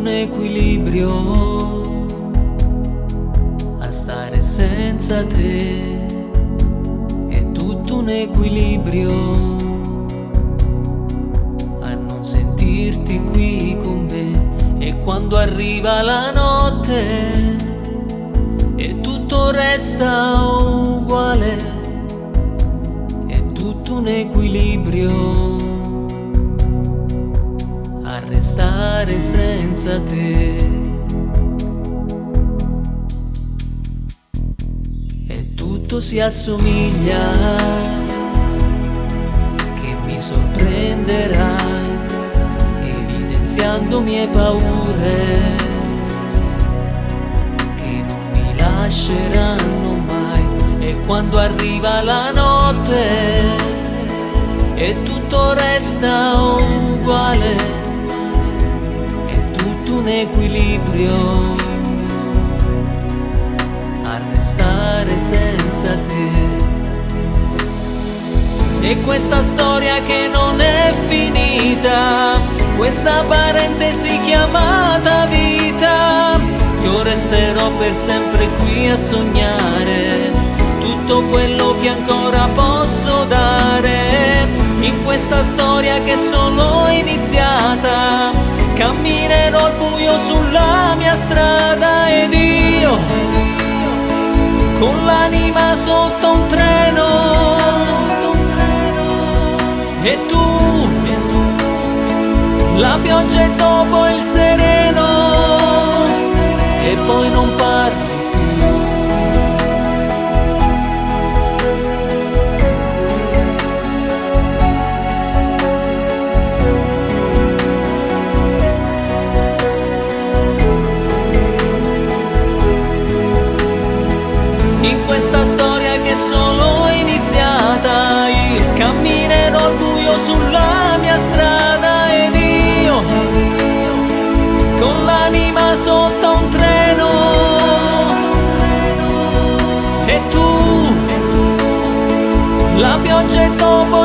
un equilibrio a stare senza te, è tutto un equilibrio a non sentirti qui con me. E quando arriva la notte e tutto resta uguale, è tutto un equilibrio a restare senza te. E tutto si assomiglia, che mi sorprenderà, evidenziando mie paure che non mi lasceranno mai. E quando arriva la notte e tutto resta uguale, è tutto un equilibrio a restare senza te. E questa storia che non è finita, questa parentesi chiamata vita, io resterò per sempre qui a sognare tutto quello che ancora posso dare. In questa storia che solo è iniziata, camminerò al buio sulla mia strada, ed io con l'anima sotto un treno, e tu la pioggia e dopo il sereno, e poi non parli. In questa storia che solo è iniziata, io camminerò al buio sulla mia strada, ed io con l'anima sotto un treno, e tu la pioggia e dopo